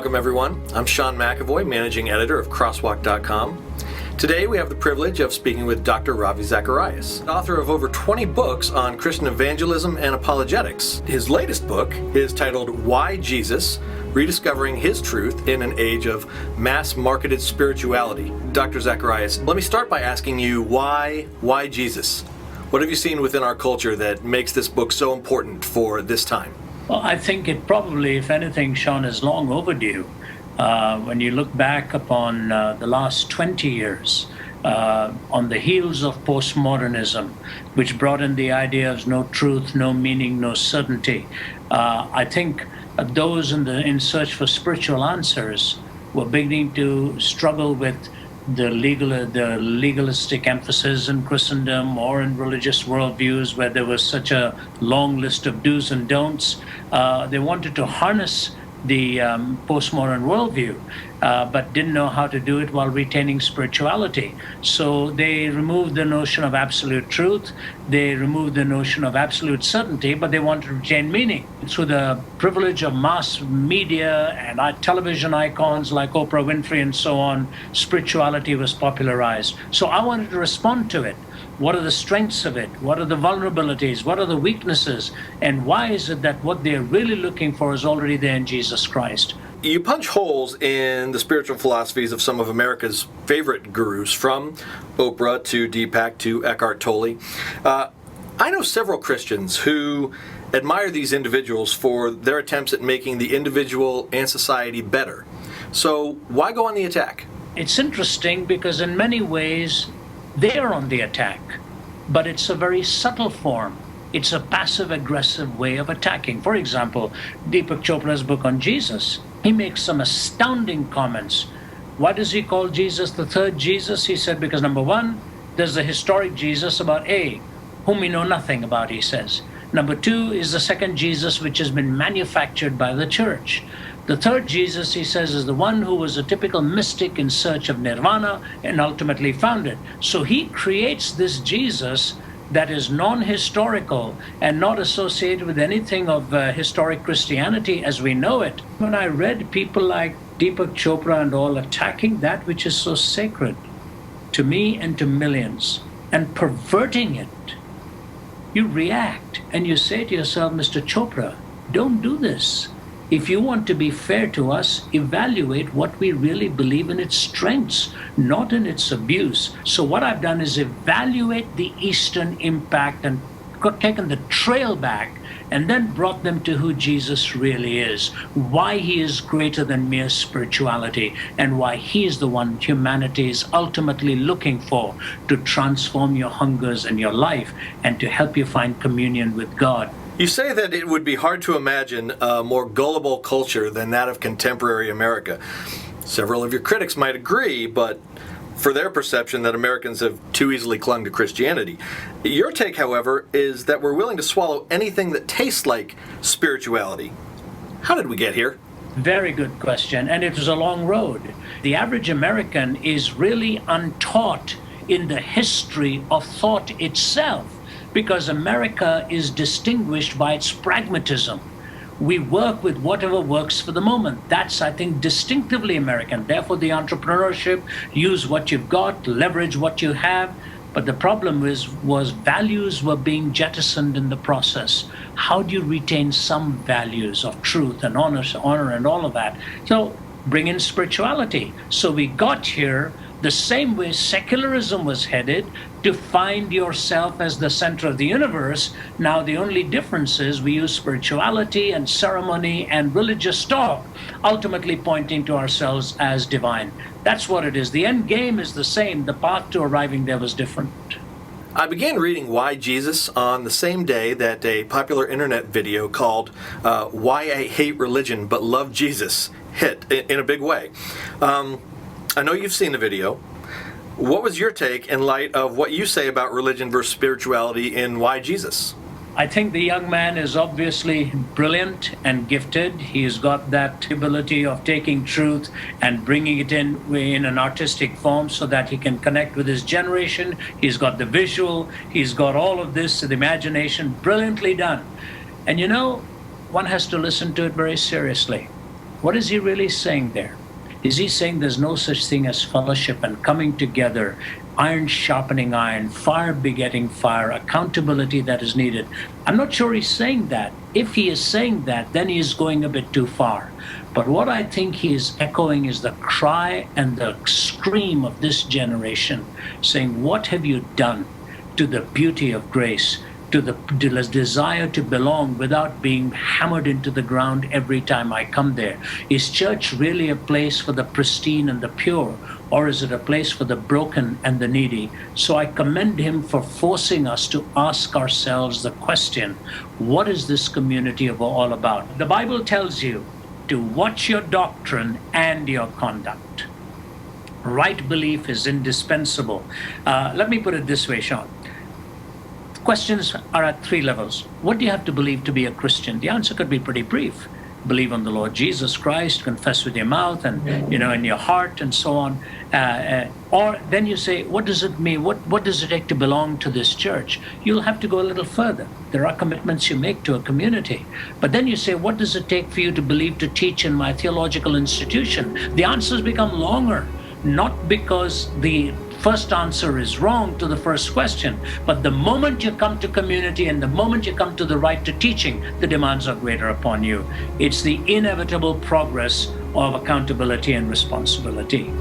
Welcome, everyone. I'm Sean McAvoy, managing editor of Crosswalk.com. Today, we have the privilege of speaking with Dr. Ravi Zacharias, author of over 20 books on Christian evangelism and apologetics. His latest book is titled Why Jesus? Rediscovering His Truth in an Age of Mass-Marketed Spirituality. Dr. Zacharias, let me start by asking you, why Jesus? What have you seen within our culture that makes this book so important for this time? Well, I think it probably, if anything, Sean, is long overdue. When you look back upon the last 20 years, on the heels of postmodernism, which brought in the idea of no truth, no meaning, no certainty, I think those in search for spiritual answers were beginning to struggle with the legalistic emphasis in Christendom or in religious worldviews where there was such a long list of do's and don'ts. They wanted to harness the postmodern worldview, but didn't know how to do it while retaining spirituality. So they removed the notion of absolute truth, they removed the notion of absolute certainty, but they wanted to retain meaning. Through the privilege of mass media and television icons like Oprah Winfrey and so on, spirituality was popularized. So I wanted to respond to it. What are the strengths of it? What are the vulnerabilities? What are the weaknesses? And why is it that what they're really looking for is already there in Jesus Christ? You punch holes in the spiritual philosophies of some of America's favorite gurus, from Oprah to Deepak to Eckhart Tolle. I know several Christians who admire these individuals for their attempts at making the individual and society better. So why go on the attack? It's interesting because in many ways, they're on the attack, but it's a very subtle form. It's a passive-aggressive way of attacking. For example, Deepak Choprah's book on Jesus, he makes some astounding comments. Why does he call Jesus the third Jesus? He said, because number one, there's the historic Jesus about A, whom we know nothing about, he says. Number two is the second Jesus, which has been manufactured by the church. The third Jesus, he says, is the one who was a typical mystic in search of nirvana and ultimately found it. So he creates this Jesus that is non-historical and not associated with anything of historic Christianity as we know it. When I read people like Deepak Choprah and all attacking that which is so sacred to me and to millions and perverting it, you react and you say to yourself, Mr. Chopra, don't do this. If you want to be fair to us, evaluate what we really believe in its strengths, not in its abuse. So what I've done is evaluate the Eastern impact and taken the trail back and then brought them to who Jesus really is, why he is greater than mere spirituality, and why he is the one humanity is ultimately looking for to transform your hungers and your life and to help you find communion with God. You say that it would be hard to imagine a more gullible culture than that of contemporary America. Several of your critics might agree, but for their perception that Americans have too easily clung to Christianity. Your take, however, is that we're willing to swallow anything that tastes like spirituality. How did we get here? Very good question, and it was a long road. The average American is really untaught in the history of thought itself, because America is distinguished by its pragmatism. We work with whatever works for the moment. That's, I think, distinctively American. Therefore, the entrepreneurship, use what you've got, leverage what you have. But the problem was values were being jettisoned in the process. How do you retain some values of truth and honor and all of that? So bring in spirituality. So we got here the same way secularism was headed, to find yourself as the center of the universe. Now the only difference is we use spirituality and ceremony and religious talk, ultimately pointing to ourselves as divine. That's what it is. The end game is the same. The path to arriving there was different. I began reading Why Jesus on the same day that a popular internet video called Why I Hate Religion But Love Jesus hit in a big way. I know you've seen the video. What was your take in light of what you say about religion versus spirituality in Why Jesus? I think the young man is obviously brilliant and gifted. He's got that ability of taking truth and bringing it in an artistic form so that he can connect with his generation. He's got the visual. He's got all of this, the imagination, brilliantly done. And you know, one has to listen to it very seriously. What is he really saying there? Is he saying there's no such thing as fellowship and coming together, iron sharpening iron, fire begetting fire, accountability that is needed? I'm not sure he's saying that. If he is saying that, then he is going a bit too far. But what I think he is echoing is the cry and the scream of this generation, saying, what have you done to the beauty of grace, to the desire to belong without being hammered into the ground every time I come there? Is church really a place for the pristine and the pure, or is it a place for the broken and the needy? So I commend him for forcing us to ask ourselves the question, what is this community all about? The Bible tells you to watch your doctrine and your conduct. Right belief is indispensable. Let me put it this way, Sean. Questions are at three levels. What do you have to believe to be a Christian? The answer could be pretty brief. Believe on the Lord Jesus Christ, confess with your mouth and in your heart and so on. Or then you say, what does it mean? What does it take to belong to this church? You'll have to go a little further. There are commitments you make to a community. But then you say, what does it take for you to believe to teach in my theological institution? The answers become longer, not because the first answer is wrong to the first question, but the moment you come to community and the moment you come to the right to teaching, the demands are greater upon you. It's the inevitable progress of accountability and responsibility.